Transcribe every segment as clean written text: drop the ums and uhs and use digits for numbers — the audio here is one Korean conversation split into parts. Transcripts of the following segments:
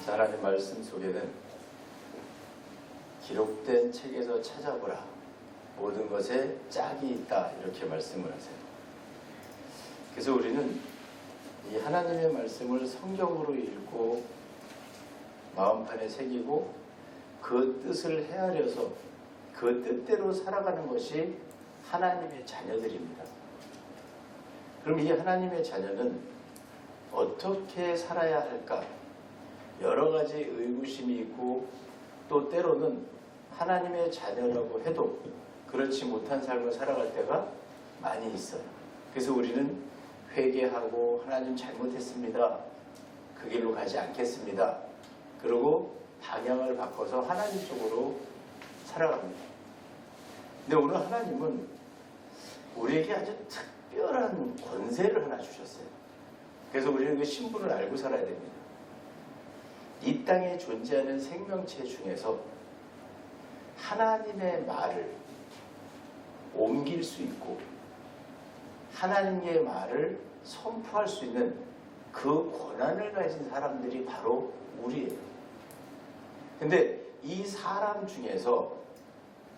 하나님 말씀 속에는 기록된 책에서 찾아보라, 모든 것에 짝이 있다, 이렇게 말씀을 하세요. 그래서 우리는 이 하나님의 말씀을 성경으로 읽고 마음판에 새기고 그 뜻을 헤아려서 그 뜻대로 살아가는 것이 하나님의 자녀들입니다. 그럼 이 하나님의 자녀는 어떻게 살아야 할까? 여러 가지 의구심이 있고, 또 때로는 하나님의 자녀라고 해도 그렇지 못한 삶을 살아갈 때가 많이 있어요. 그래서 우리는 회개하고 하나님 잘못했습니다, 그 길로 가지 않겠습니다, 그리고 방향을 바꿔서 하나님 쪽으로 살아갑니다. 근데 오늘 하나님은 우리에게 아주 특별한 권세를 하나 주셨어요. 그래서 우리는 그 신분을 알고 살아야 됩니다. 이 땅에 존재하는 생명체 중에서 하나님의 말을 옮길 수 있고 하나님의 말을 선포할 수 있는 그 권한을 가진 사람들이 바로 우리예요. 근데 이 사람 중에서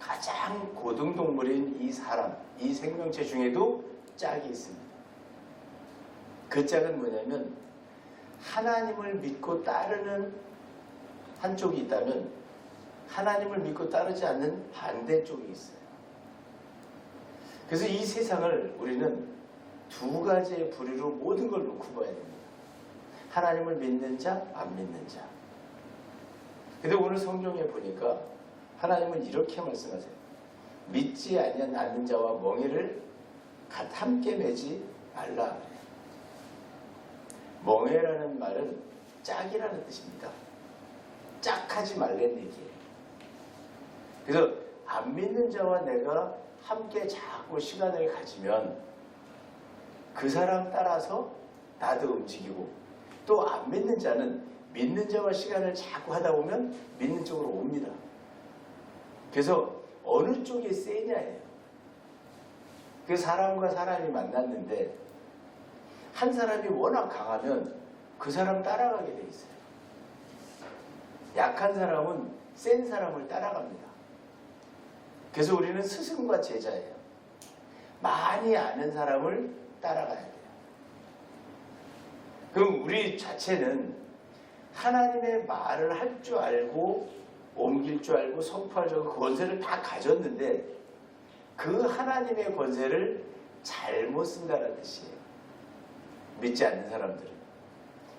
가장 고등동물인 이 사람, 이 생명체 중에도 짝이 있습니다. 그 짝은 뭐냐면 하나님을 믿고 따르는 한쪽이 있다면 하나님을 믿고 따르지 않는 반대쪽이 있어요. 그래서 이 세상을 우리는 두 가지의 부류로 모든 걸 놓고 봐야 됩니다. 하나님을 믿는 자, 안 믿는 자. 근데 오늘 성경에 보니까 하나님은 이렇게 말씀하세요. 믿지 않는 자와 멍에를 함께 매지 말라. 멍에라는 말은 짝이라는 뜻입니다. 짝하지 말라는 얘기예요. 그래서 안 믿는 자와 내가 함께 자꾸 시간을 가지면 그 사람 따라서 나도 움직이고, 또 안 믿는 자는 믿는 자와 시간을 자꾸 하다 보면 믿는 쪽으로 옵니다. 그래서 어느 쪽이 세냐예요. 그 사람과 사람이 만났는데 한 사람이 워낙 강하면 그 사람 따라가게 돼 있어요. 약한 사람은 센 사람을 따라갑니다. 그래서 우리는 스승과 제자예요. 많이 아는 사람을 따라가야 돼요. 그럼 우리 자체는 하나님의 말을 할 줄 알고 옮길 줄 알고 선포할 줄 알고 그 권세를 다 가졌는데 그 하나님의 권세를 잘못 쓴다는 뜻이에요. 믿지 않는 사람들은.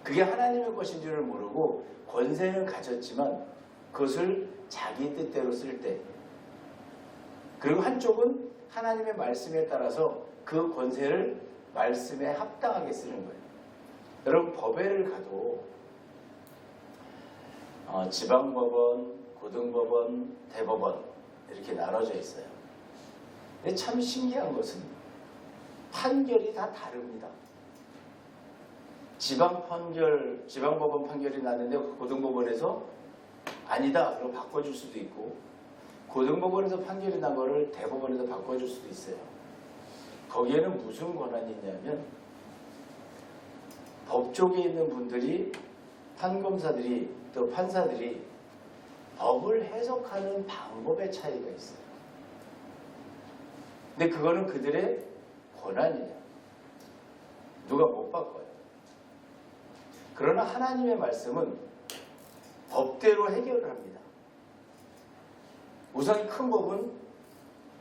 그게 하나님의 것인 줄을 모르고 권세는 가졌지만 그것을 자기 뜻대로 쓸 때, 그리고 한쪽은 하나님의 말씀에 따라서 그 권세를 말씀에 합당하게 쓰는 거예요. 여러분, 법회를 가도 지방법원, 고등법원, 대법원 이렇게 나눠져 있어요. 근데 참 신기한 것은 판결이 다 다릅니다. 지방법원 판결이 났는데 고등법원에서 아니다 그럼 바꿔줄 수도 있고, 고등법원에서 판결이 난 거를 대법원에서 바꿔줄 수도 있어요. 거기에는 무슨 권한이 있냐면 법조계에 있는 분들이, 판검사들이, 또 판사들이 법을 해석하는 방법의 차이가 있어요. 근데 그거는 그들의 권한이에요. 누가 못 바꿔요. 그러나 하나님의 말씀은 법대로 해결을 합니다. 우선 큰 법은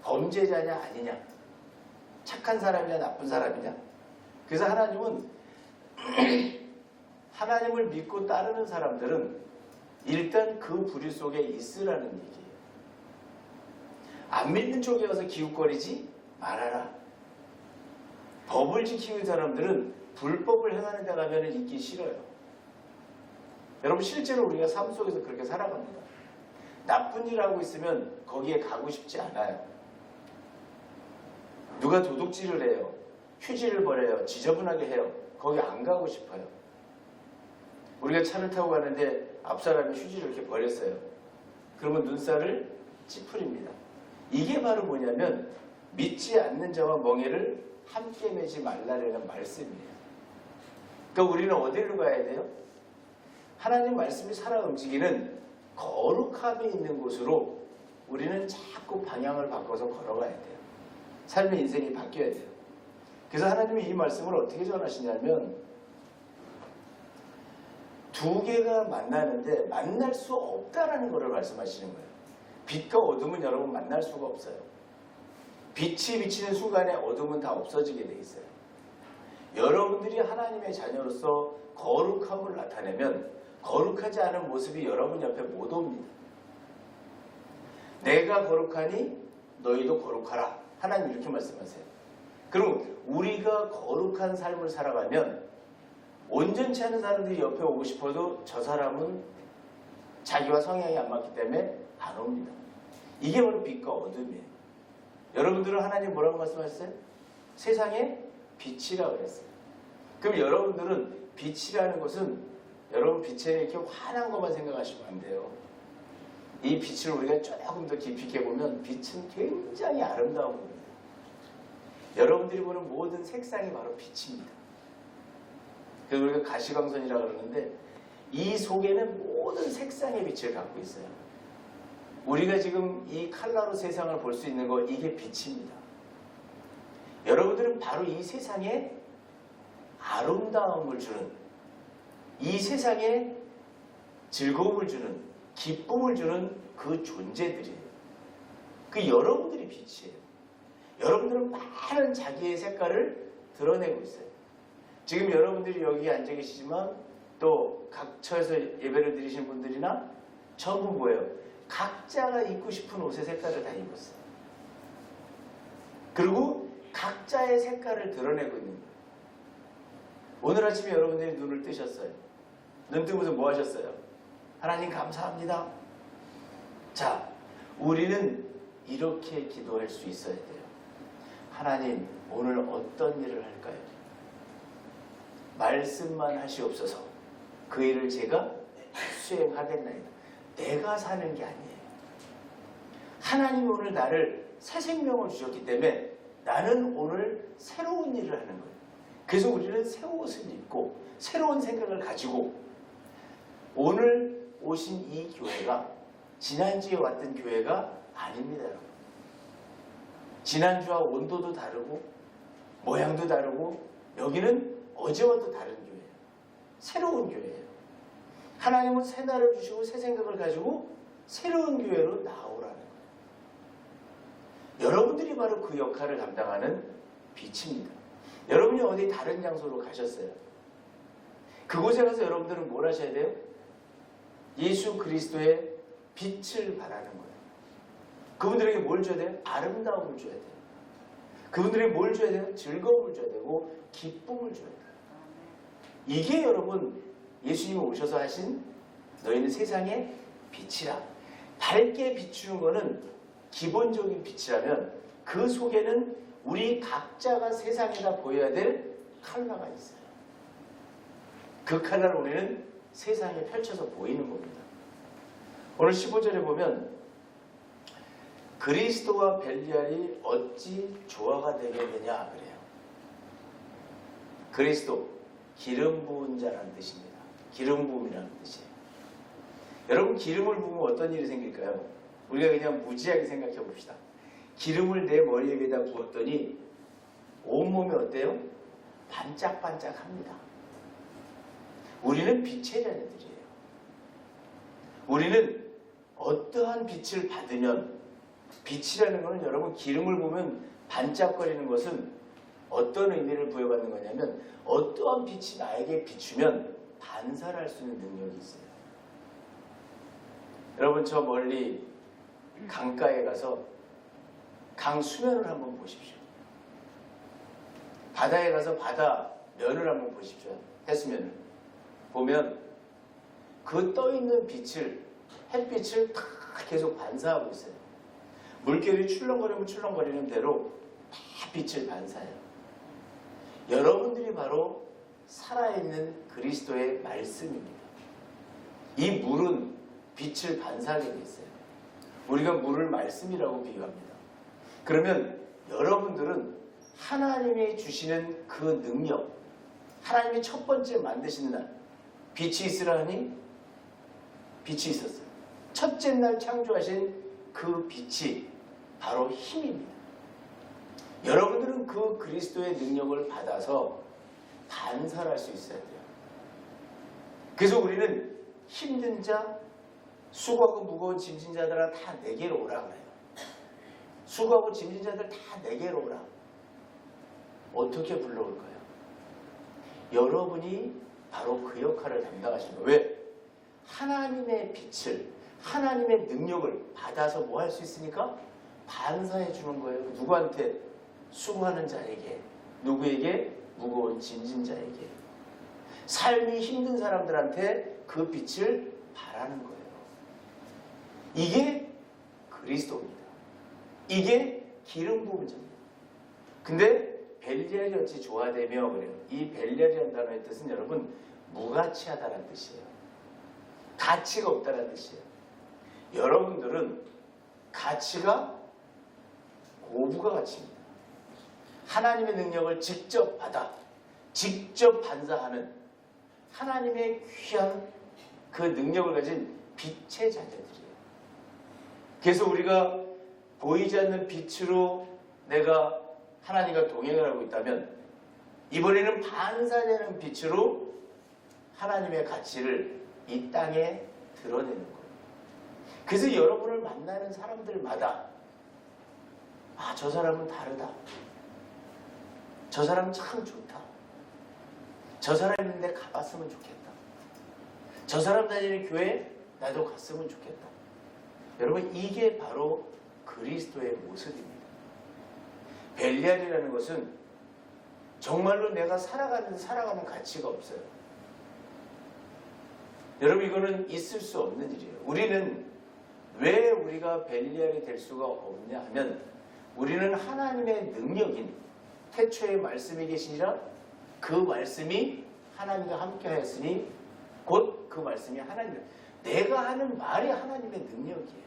범죄자냐 아니냐, 착한 사람이냐 나쁜 사람이냐. 그래서 하나님은 하나님을 믿고 따르는 사람들은 일단 그 부류 속에 있으라는 얘기예요. 안 믿는 쪽에 와서 기웃거리지 말아라. 법을 지키는 사람들은 불법을 행하는 데 가면 있기 싫어요. 여러분, 실제로 우리가 삶 속에서 그렇게 살아갑니다. 나쁜 일 하고 있으면 거기에 가고 싶지 않아요. 누가 도둑질을 해요, 휴지를 버려요, 지저분하게 해요, 거기 안 가고 싶어요. 우리가 차를 타고 가는데 앞사람이 휴지를 이렇게 버렸어요. 그러면 눈살을 찌푸립니다. 이게 바로 뭐냐면 믿지 않는 자와 멍에를 함께 매지 말라라는 말씀이에요. 그러니까 우리는 어디로 가야 돼요? 하나님 말씀이 살아 움직이는 거룩함이 있는 곳으로 우리는 자꾸 방향을 바꿔서 걸어가야 돼요. 삶의 인생이 바뀌어야 돼요. 그래서 하나님이 이 말씀을 어떻게 전하시냐면 두 개가 만나는데 만날 수 없다라는 것을 말씀하시는 거예요. 빛과 어둠은 여러분 만날 수가 없어요. 빛이 비치는 순간에 어둠은 다 없어지게 돼 있어요. 여러분들이 하나님의 자녀로서 거룩함을 나타내면 거룩하지 않은 모습이 여러분 옆에 못 옵니다. 내가 거룩하니 너희도 거룩하라. 하나님 이렇게 말씀하세요. 그럼 우리가 거룩한 삶을 살아가면 온전치 않은 사람들이 옆에 오고 싶어도 저 사람은 자기와 성향이 안 맞기 때문에 안 옵니다. 이게 바로 빛과 어둠이에요. 여러분들은 하나님 뭐라고 말씀하셨어요? 세상의 빛이라고 그랬어요. 그럼 여러분들은 빛이라는 것은 여러분 빛에 이렇게 환한 것만 생각하시면 안 돼요. 이 빛을 우리가 조금 더 깊이 있게 보면 빛은 굉장히 아름다운 겁니다. 여러분들이 보는 모든 색상이 바로 빛입니다. 그래서 우리가 가시광선이라고 그러는데 이 속에는 모든 색상의 빛을 갖고 있어요. 우리가 지금 이 컬러로 세상을 볼 수 있는 거 이게 빛입니다. 여러분들은 바로 이 세상에 아름다움을 주는 이 세상에 즐거움을 주는 기쁨을 주는 그 존재들이에요. 그 여러분들이 빛이에요. 여러분들은 많은 자기의 색깔을 드러내고 있어요. 지금 여러분들이 여기 앉아 계시지만 또 각처에서 예배를 드리신 분들이나 전부 뭐예요? 각자가 입고 싶은 옷의 색깔을 다 입었어요. 그리고 각자의 색깔을 드러내고 있는 거예요. 오늘 아침에 여러분들이 눈을 뜨셨어요. 눈 뜨면서 뭐 하셨어요? 하나님 감사합니다. 자, 우리는 이렇게 기도할 수 있어야 돼요. 하나님, 오늘 어떤 일을 할까요? 말씀만 하시옵소서. 그 일을 제가 수행하겠나이다. 내가 사는 게 아니에요. 하나님이 오늘 나를 새 생명을 주셨기 때문에 나는 오늘 새로운 일을 하는 거예요. 그래서 우리는 새 옷을 입고 새로운 생각을 가지고 오늘 오신 이 교회가 지난주에 왔던 교회가 아닙니다, 여러분. 지난주와 온도도 다르고 모양도 다르고 여기는 어제와도 다른 교회예요. 새로운 교회예요. 하나님은 새 날을 주시고 새 생각을 가지고 새로운 교회로 나오라는 거예요. 여러분들이 바로 그 역할을 감당하는 빛입니다. 여러분이 어디 다른 장소로 가셨어요. 그곳에 가서 여러분들은 뭘 하셔야 돼요? 예수 그리스도의 빛을 바라는 거예요. 그분들에게 뭘 줘야 돼요? 아름다움을 줘야 돼요. 그분들에게 뭘 줘야 돼요? 즐거움을 줘야 되고 기쁨을 줘야 돼요. 이게 여러분 예수님이 오셔서 하신 너희는 세상의 빛이라. 밝게 비추는 거는 기본적인 빛이라면 그 속에는 우리 각자가 세상에다 보여야 될 컬러가 있어요. 그 컬러를 우리는 세상에 펼쳐서 보이는 겁니다. 오늘 15절에 보면 그리스도와 벨리알이 어찌 조화가 되겠느냐 그래요. 그리스도, 기름 부은 자라는 뜻입니다. 기름 부음이라는 뜻이에요. 여러분 기름을 부으면 어떤 일이 생길까요? 우리가 그냥 무지하게 생각해 봅시다. 기름을 내 머리 위에다 부었더니 온몸이 어때요? 반짝반짝합니다. 우리는 빛의 자녀들이에요. 우리는 어떠한 빛을 받으면 빛이라는 것은 여러분 기름을 보면 반짝거리는 것은 어떤 의미를 부여받는 거냐면 어떠한 빛이 나에게 비추면 반사를 할 수 있는 능력이 있어요. 여러분 저 멀리 강가에 가서 강 수면을 한번 보십시오. 바다에 가서 바다 면을 한번 보십시오. 해수면을 보면 그 떠있는 빛을 햇빛을 다 계속 반사하고 있어요. 물결이 출렁거리면 출렁거리는 대로 다 빛을 반사해요. 여러분들이 바로 살아있는 그리스도의 말씀입니다. 이 물은 빛을 반사하게 돼 있어요. 우리가 물을 말씀이라고 비유합니다. 그러면 여러분들은 하나님이 주시는 그 능력, 하나님이 첫 번째 만드신 날 빛이 있으라니 빛이 있었어요. 첫째 날 창조하신 그 빛이 바로 힘입니다. 여러분들은 그 그리스도의 능력을 받아서 반사를 할 수 있어야 돼요. 그래서 우리는 힘든 자, 수고하고 무거운 짐진 자들아 다 내게로 오라 그래요. 수고하고 짐진 자들 다 내게로 오라. 어떻게 불러올까요? 여러분이 바로 그 역할을 담당하시는 거예요. 왜? 하나님의 빛을, 하나님의 능력을 받아서 뭐 할 수 있으니까? 반사해 주는 거예요. 누구한테? 수고하는 자에게. 누구에게? 무거운 짐진 자에게. 삶이 힘든 사람들한테 그 빛을 바라는 거예요. 이게 그리스도입니다. 이게 기름 부은 자입니다. 근데 벨리알이 어찌 조화되며 그래요. 이 벨리알이라는 단어의 뜻은 여러분 무가치하다는 뜻이에요. 가치가 없다는 뜻이에요. 여러분들은 가치가 고부가 가치입니다. 하나님의 능력을 직접 받아 직접 반사하는 하나님의 귀한 그 능력을 가진 빛의 자녀들이에요. 그래서 우리가 보이지 않는 빛으로 내가 하나님과 동행을 하고 있다면 이번에는 반사되는 빛으로 하나님의 가치를 이 땅에 드러내는 거예요. 그래서 여러분을 만나는 사람들마다 아, 저 사람은 다르다. 저 사람 참 좋다. 저 사람 있는데 가봤으면 좋겠다. 저 사람 다니는 교회 나도 갔으면 좋겠다. 여러분 이게 바로 그리스도의 모습입니다. 벨리알이라는 것은 정말로 내가 살아가는 가치가 없어요. 여러분 이거는 있을 수 없는 일이에요. 우리는 왜 우리가 벨리알이 될 수가 없냐 하면 우리는 하나님의 능력인 태초에 말씀이 계시니라 그 말씀이 하나님과 함께 하였으니 곧 그 말씀이 하나님. 내가 하는 말이 하나님의 능력이에요.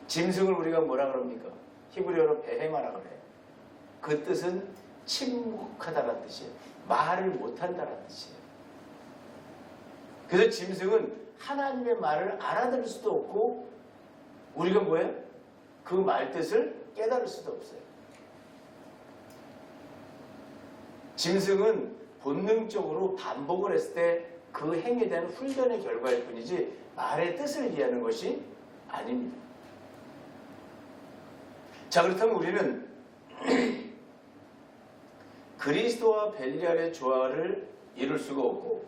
짐승을 우리가 뭐라 그럽니까? 히브리어로 베헤마라 그래요. 그 뜻은 침묵하다라는 뜻이에요. 말을 못한다라는 뜻이에요. 그래서 짐승은 하나님의 말을 알아들을 수도 없고 우리가 뭐예요? 그 말 뜻을 깨달을 수도 없어요. 짐승은 본능적으로 반복을 했을 때 그 행위에 대한 훈련의 결과일 뿐이지 말의 뜻을 이해하는 것이 아닙니다. 자, 그렇다면 우리는 그리스도와 벨리알의 조화를 이룰 수가 없고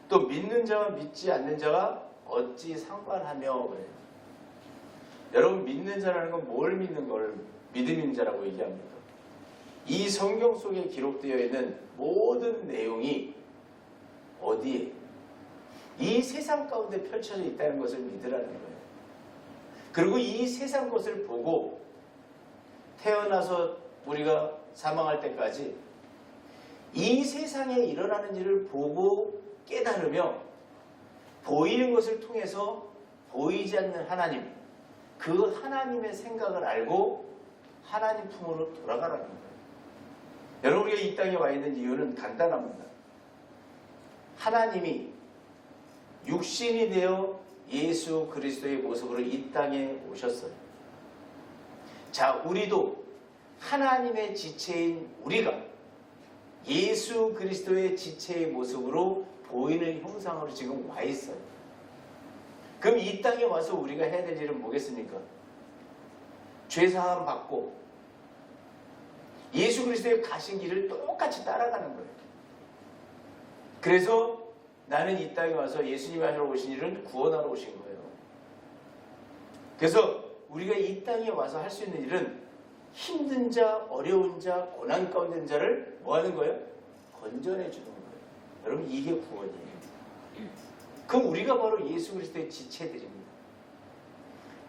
또 믿는 자와 믿지 않는 자가 어찌 상관하며 그래요. 여러분 믿는 자라는 건 뭘 믿는 걸 믿음인 자라고 얘기합니까? 이 성경 속에 기록되어 있는 모든 내용이 어디에? 이 세상 가운데 펼쳐져 있다는 것을 믿으라는 거예요. 그리고 이 세상 것을 보고 태어나서 우리가 사망할 때까지 이 세상에 일어나는 일을 보고 깨달으며 보이는 것을 통해서 보이지 않는 하나님, 그 하나님의 생각을 알고 하나님 품으로 돌아가라는 거예요. 여러분 우리가 이 땅에 와 있는 이유는 간단합니다. 하나님이 육신이 되어 예수 그리스도의 모습으로 이 땅에 오셨어요. 자, 우리도 하나님의 지체인 우리가 예수 그리스도의 지체의 모습으로 보이는 형상으로 지금 와 있어요. 그럼 이 땅에 와서 우리가 해야 될 일은 뭐겠습니까? 죄사함 받고 예수 그리스도의 가신 길을 똑같이 따라가는 거예요. 그래서 나는 이 땅에 와서 예수님이 하러 오신 일은 구원하러 오신 거예요. 그래서 우리가 이 땅에 와서 할 수 있는 일은 힘든 자, 어려운 자, 고난 가운데 있는 자를 뭐 하는 거예요? 건전해 주는 거예요. 여러분 이게 구원이에요. 그럼 우리가 바로 예수 그리스도의 지체들입니다.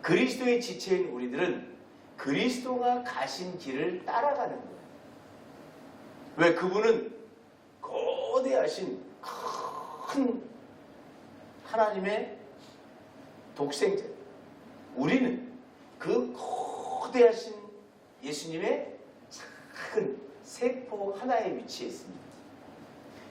그리스도의 지체인 우리들은 그리스도가 가신 길을 따라가는 거예요. 왜? 그분은 거대하신 큰 하나님의 독생자. 우리는 그 거대하신 예수님의 작은 세포 하나에 위치해 있습니다.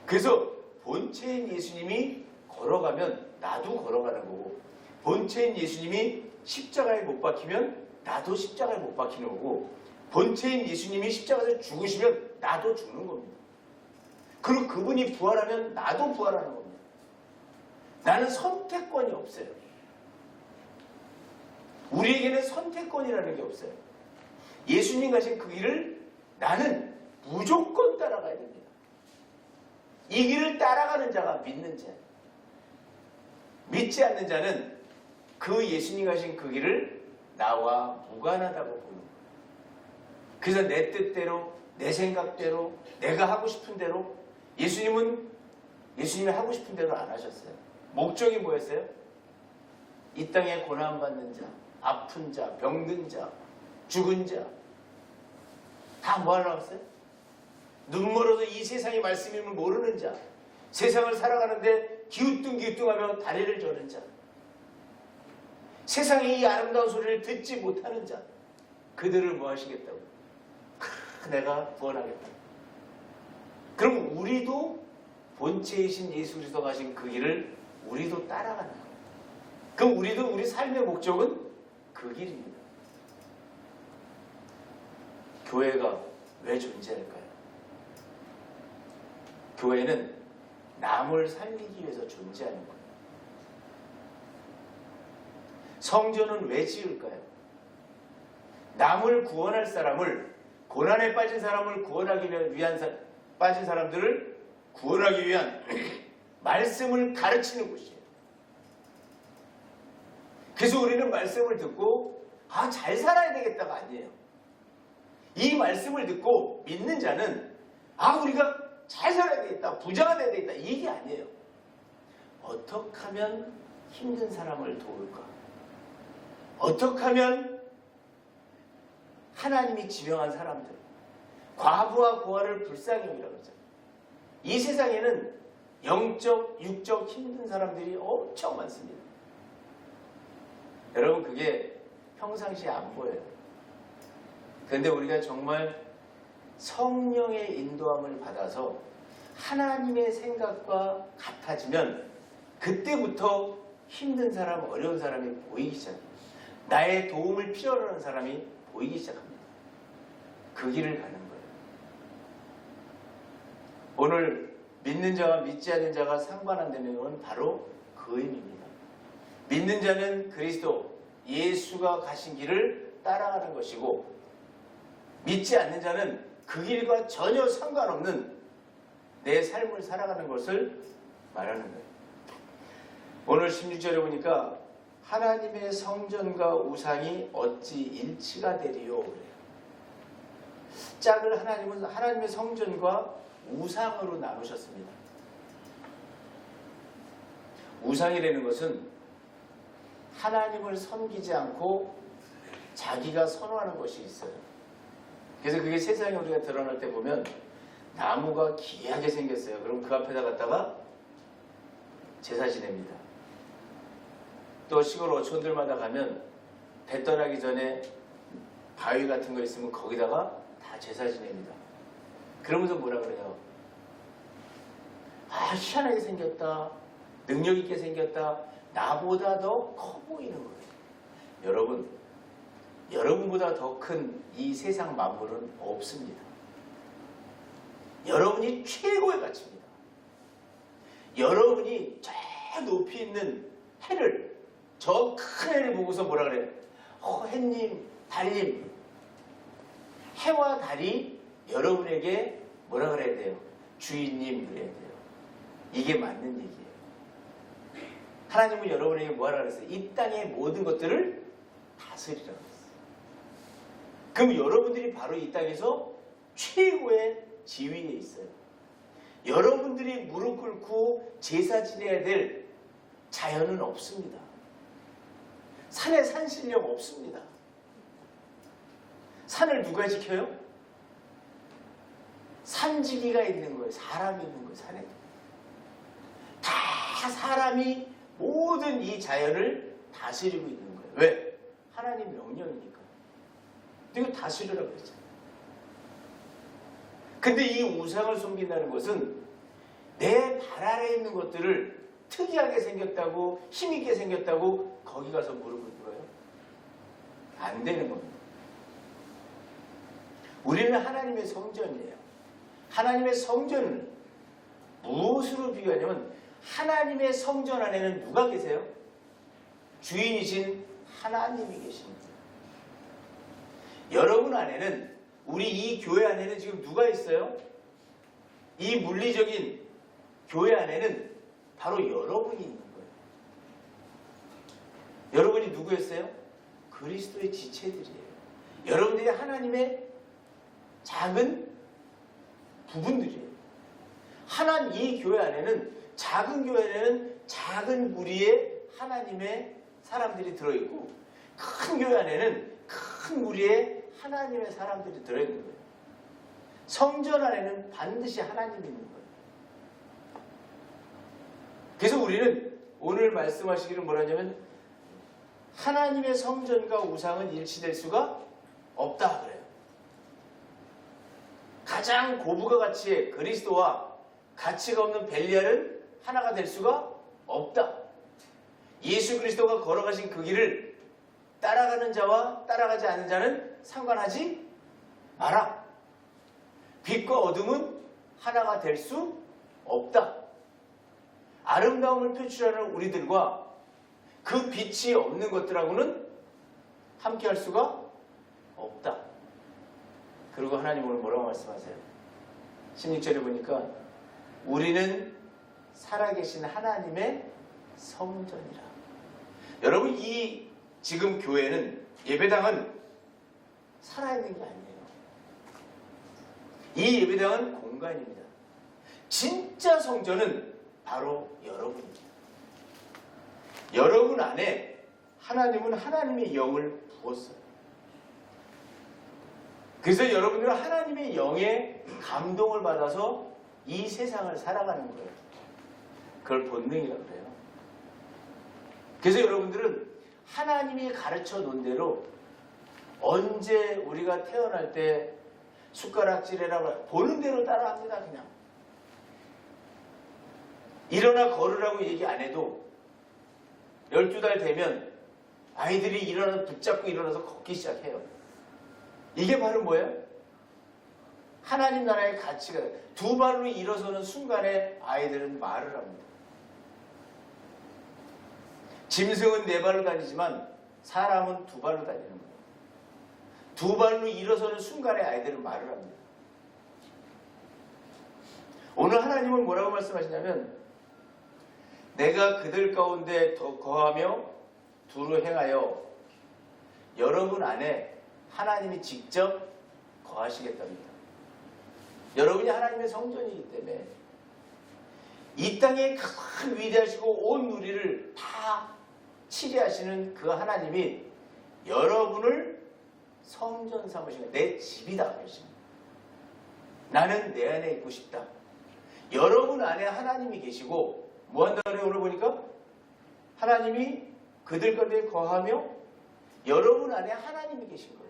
그래서 본체인 예수님이 걸어가면 나도 걸어가는 거고, 본체인 예수님이 십자가에 못 박히면 나도 십자가에 못 박히는 거고, 본체인 예수님이 십자가에서 죽으시면 나도 죽는 겁니다. 그리고 그분이 부활하면 나도 부활하는 겁니다. 나는 선택권이 없어요. 우리에게는 선택권이라는 게 없어요. 예수님 가신 그 길을 나는 무조건 따라가야 됩니다. 이 길을 따라가는 자가 믿는 자. 믿지 않는 자는 그 예수님 가신 그 길을 나와 무관하다고 보는 거예요. 그래서 내 뜻대로, 내 생각대로, 내가 하고 싶은 대로, 예수님이 하고 싶은 대로 안 하셨어요. 목적이 뭐였어요? 이 땅에 고난받는 자, 아픈 자, 병든 자, 죽은 자, 다 뭐 하려고 했어요? 눈멀어서 이 세상의 말씀임을 모르는 자, 세상을 살아가는데 기우뚱기우뚱하며 다리를 저는 자, 세상의 이 아름다운 소리를 듣지 못하는 자, 그들을 뭐 하시겠다고? 내가 구원하겠다. 그럼 우리도 본체이신 예수 그리스도 가신 그 길을 우리도 따라가는 거예요. 그럼 우리 삶의 목적은 그 길입니다. 교회가 왜 존재할까요? 교회는 남을 살리기 위해서 존재하는 거예요. 성전은 왜 지을까요? 남을 구원할 사람을, 고난에 빠진 사람을 구원하기 위한 빠진 사람들을 구원하기 위한 말씀을 가르치는 곳이에요. 그래서 우리는 말씀을 듣고 잘 살아야 되겠다가 아니에요. 이 말씀을 듣고 믿는 자는 우리가 잘 살아야 되겠다, 부자가 돼야 되겠다, 이게 아니에요. 어떻게 하면 힘든 사람을 도울까? 어떻게 하면 하나님이 지명한 사람들, 과부와 고아를 불쌍히 여기라고 그러잖아요. 이 세상에는 영적, 육적 힘든 사람들이 엄청 많습니다. 여러분, 그게 평상시에 안 보여요. 그런데 우리가 정말 성령의 인도함을 받아서 하나님의 생각과 같아지면 그때부터 힘든 사람, 어려운 사람이 보이기 시작합니다. 나의 도움을 필요로 하는 사람이 보이기 시작합니다. 그 길을 가는 거예요. 오늘 믿는 자와 믿지 않는 자가 상관한다는 건 바로 그 의미입니다. 믿는 자는 그리스도, 예수가 가신 길을 따라가는 것이고, 믿지 않는 자는 그 길과 전혀 상관없는 내 삶을 살아가는 것을 말하는 거예요. 오늘 16절에 보니까 하나님의 성전과 우상이 어찌 일치가 되리요 그래요. 짝을 하나님은 하나님의 성전과 우상으로 나누셨습니다. 우상이라는 것은 하나님을 섬기지 않고 자기가 선호하는 것이 있어요. 그래서 그게 세상에 우리가 드러날 때 보면 나무가 기이하게 생겼어요. 그럼 그 앞에다 갖다가 제사 지냅니다. 또 시골 어촌들마다 가면 배 떠나기 전에 바위 같은 거 있으면 거기다가 다 제사 지냅니다. 그러면서 뭐라 그래요? 희한하게 생겼다, 능력 있게 생겼다, 나보다 더 커 보이는 거예요. 여러분보다 더 큰 이 세상 만물은 없습니다. 여러분이 최고의 가치입니다. 여러분이 저 높이 있는 해를, 저 큰 해를 보고서 뭐라 그래요? 해님, 달님. 해와 달이 여러분에게 뭐라 그래야 돼요? 주인님 그래야 돼요. 이게 맞는 얘기예요. 하나님은 여러분에게 뭐하라 그랬어요? 이 땅의 모든 것들을 다스리라고 했어요. 그럼 여러분들이 바로 이 땅에서 최고의 지위에 있어요. 여러분들이 무릎 꿇고 제사 지내야 될 자연은 없습니다. 산에 산신령 없습니다. 산을 누가 지켜요? 산지기가 있는 거예요. 사람이 있는 거예요. 산에. 다 사람이 모든 이 자연을 다스리고 있는 거예요. 왜? 하나님 명령이니까. 이거 다스리라고 그랬잖아요. 근데 이 우상을 섬긴다는 것은 내 발 아래에 있는 것들을 특이하게 생겼다고, 힘있게 생겼다고 거기 가서 무릎을 꿇어요? 안 되는 겁니다. 우리는 하나님의 성전이에요. 하나님의 성전은 무엇으로 비교하냐면 하나님의 성전 안에는 누가 계세요? 주인이신 하나님이 계십니다. 여러분 안에는, 우리 이 교회 안에는 지금 누가 있어요? 이 물리적인 교회 안에는 바로 여러분이 있는 거예요. 여러분이 누구였어요? 그리스도의 지체들이에요. 여러분들이 하나님의 작은 부분들이에요. 이 교회 안에는, 작은 교회 안에는 작은 무리의 하나님의 사람들이 들어있고, 큰 교회 안에는 큰 무리의 하나님의 사람들이 들어있는 거예요. 성전 안에는 반드시 하나님이 있는 거예요. 그래서 우리는 오늘 말씀하시기를 뭐라냐면 하나님의 성전과 우상은 일치될 수가 없다 그래요. 가장 고부가 가치의 그리스도와 가치가 없는 벨리알은 하나가 될 수가 없다. 예수 그리스도가 걸어가신 그 길을 따라가는 자와 따라가지 않는 자는 상관하지 마라. 빛과 어둠은 하나가 될 수 없다. 아름다움을 표출하는 우리들과 그 빛이 없는 것들하고는 함께 할 수가 없다. 그리고 하나님 오늘 뭐라고 말씀하세요? 16절에 보니까 우리는 살아계신 하나님의 성전이라. 여러분, 이 지금 교회는, 예배당은 살아있는 게 아니에요. 이 예배당은 공간입니다. 진짜 성전은 바로 여러분입니다. 여러분 안에 하나님은 하나님의 영을 부었어요. 그래서 여러분들은 하나님의 영의 감동을 받아서 이 세상을 살아가는 거예요. 그걸 본능이라고 그래요. 그래서 여러분들은 하나님이 가르쳐 놓은 대로 언제 우리가 태어날 때 숟가락질해라고 보는 대로 따라합니다. 그냥 일어나 걸으라고 얘기 안 해도 12달 되면 아이들이 붙잡고 일어나서 걷기 시작해요. 이게 바로 뭐예요? 하나님 나라의 가치가, 두 발로 일어서는 순간에 아이들은 말을 합니다. 짐승은 네 발로 다니지만 사람은 두 발로 다니는 거예요. 두 발로 일어서는 순간에 아이들은 말을 합니다. 오늘 하나님은 뭐라고 말씀하시냐면 내가 그들 가운데 더 거하며 두루 행하여 여러분 안에 하나님이 직접 거하시겠답니다. 여러분이 하나님의 성전이기 때문에 이 땅에 큰 위대하시고 온 누리를 다 치리하시는 그 하나님이 여러분을 성전 삼으시는, 내 집이다 그러십니다. 나는 내 안에 있고 싶다. 여러분 안에 하나님이 계시고 뭐 한다 그래요? 오늘 보니까 하나님이 그들 가운데 거하며 여러분 안에 하나님이 계신 거예요.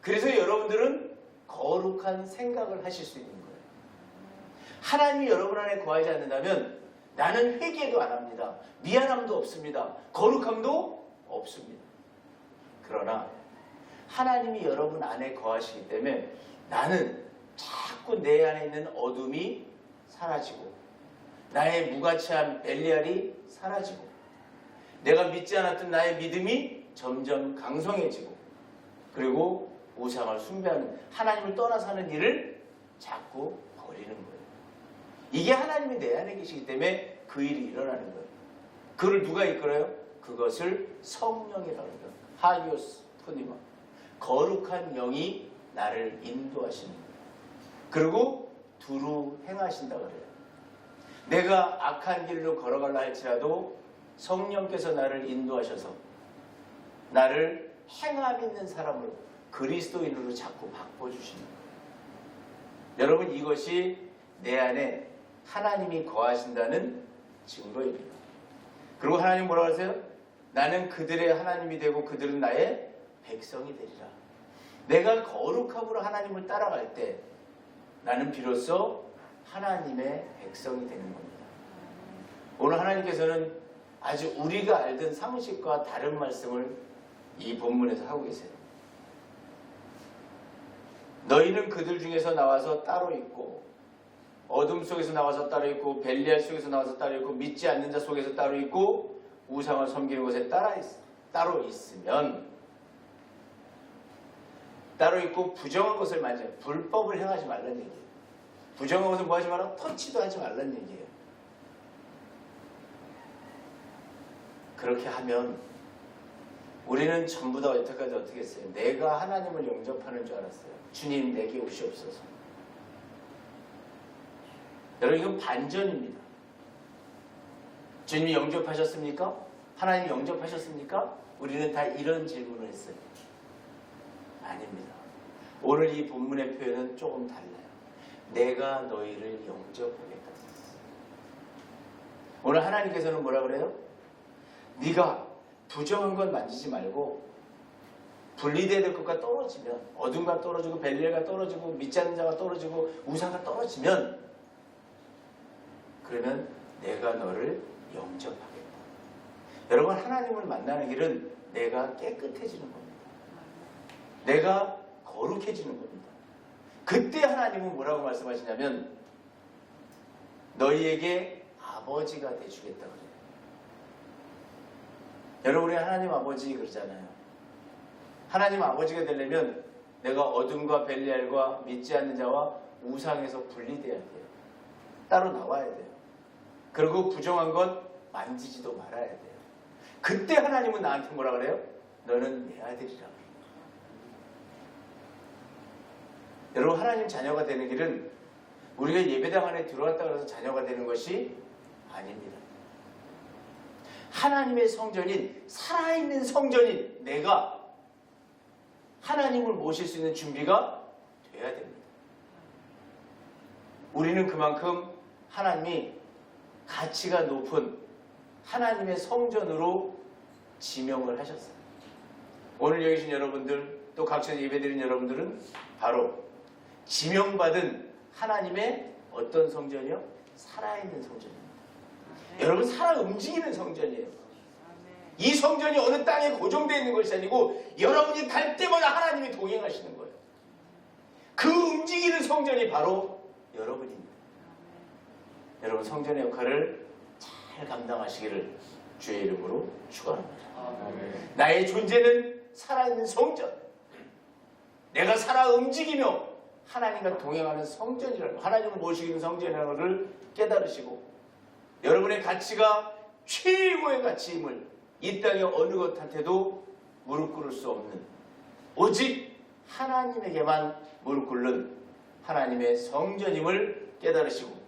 그래서 여러분들은 거룩한 생각을 하실 수 있는 거예요. 하나님이 여러분 안에 거하지 않는다면 나는 회개도 안 합니다. 미안함도 없습니다. 거룩함도 없습니다. 그러나 하나님이 여러분 안에 거하시기 때문에 나는 자꾸 내 안에 있는 어둠이 사라지고 나의 무가치한 벨리알이 사라지고 내가 믿지 않았던 나의 믿음이 점점 강성해지고 그리고 우상을 숭배하는, 하나님을 떠나서 하는 일을 자꾸 버리는 거예요. 이게 하나님이 내 안에 계시기 때문에 그 일이 일어나는 거예요. 그를 누가 이끌어요? 그것을 성령이라고 해요. 하이오스 토니마. 거룩한 영이 나를 인도하시는 거예요. 그리고 두루 행하신다고 그래요. 내가 악한 길로 걸어갈라 할지라도 성령께서 나를 인도하셔서 나를 행함 있는 사람으로, 그리스도인으로 자꾸 바꿔주시는 거예요. 여러분, 이것이 내 안에 하나님이 거하신다는 증거입니다. 그리고 하나님 뭐라고 하세요? 나는 그들의 하나님이 되고 그들은 나의 백성이 되리라. 내가 거룩함으로 하나님을 따라갈 때 나는 비로소 하나님의 백성이 되는 겁니다. 오늘 하나님께서는 아주 우리가 알던 상식과 다른 말씀을 이 본문에서 하고 계세요. 너희는 그들 중에서 나와서 따로 있고 어둠 속에서 나와서 따로 있고 벨리알 속에서 나와서 따로 있고 믿지 않는 자 속에서 따로 있고 우상을 섬기는 것에 따로 있으면 따로 있고 부정한 것을 만지면 불법을 행하지 말라는 얘기예요. 부정한 것을 뭐 하지 마라? 터치도 하지 말라는 얘기예요. 그렇게 하면 우리는 전부 다 여태까지 어떻게 했어요? 내가 하나님을 영접하는 줄 알았어요. 주님 내게 오시옵소서. 여러분 이건 반전입니다. 주님이 영접하셨습니까? 하나님 영접하셨습니까? 우리는 다 이런 질문을 했어요. 아닙니다. 오늘 이 본문의 표현은 조금 달라요. 내가 너희를 영접하겠다. 오늘 하나님께서는 뭐라 그래요? 네가 부정한 건 만지지 말고 분리돼야 될 것과 떨어지면 어둠과 떨어지고 벨리알과 떨어지고 믿지 않는 자가 떨어지고 우상과 떨어지면 그러면 내가 너를 영접하겠다. 여러분 하나님을 만나는 길은 내가 깨끗해지는 겁니다. 내가 거룩해지는 겁니다. 그때 하나님은 뭐라고 말씀하시냐면 너희에게 아버지가 되주겠다 그래요. 여러분이 하나님 아버지 그러잖아요. 하나님 아버지가 되려면 내가 어둠과 벨리알과 믿지 않는 자와 우상에서 분리돼야 돼요. 따로 나와야 돼요. 그리고 부정한 것 만지지도 말아야 돼요. 그때 하나님은 나한테 뭐라 그래요? 너는 내 아들이라. 여러분 하나님 자녀가 되는 길은 우리가 예배당 안에 들어왔다 그래서 자녀가 되는 것이 아닙니다. 하나님의 성전인 살아있는 성전인 내가 하나님을 모실 수 있는 준비가 돼야 됩니다. 우리는 그만큼 하나님이 가치가 높은 하나님의 성전으로 지명을 하셨어요. 오늘 여기 계신 여러분들 또 각처에서 예배드린 여러분들은 바로 지명받은 하나님의 어떤 성전이요? 살아있는 성전입니다. 여러분 살아 움직이는 성전이에요. 이 성전이 어느 땅에 고정되어 있는 것이 아니고 여러분이 갈 때마다 하나님이 동행하시는 거예요. 그 움직이는 성전이 바로 여러분입니다. 여러분 성전의 역할을 잘 감당하시기를 주의 이름으로 축원합니다. 나의 존재는 살아있는 성전. 내가 살아 움직이며 하나님과 동행하는 성전이라는 하나님을 모시는 성전이라는 것을 깨달으시고 여러분의 가치가 최고의 가치임을 이 땅의 어느 것한테도 무릎 꿇을 수 없는 오직 하나님에게만 무릎 꿇는 하나님의 성전임을 깨달으시고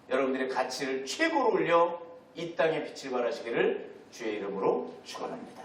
여러분들의 가치를 최고로 올려 이 땅에 빛을 발하시기를 주의 이름으로 축원합니다.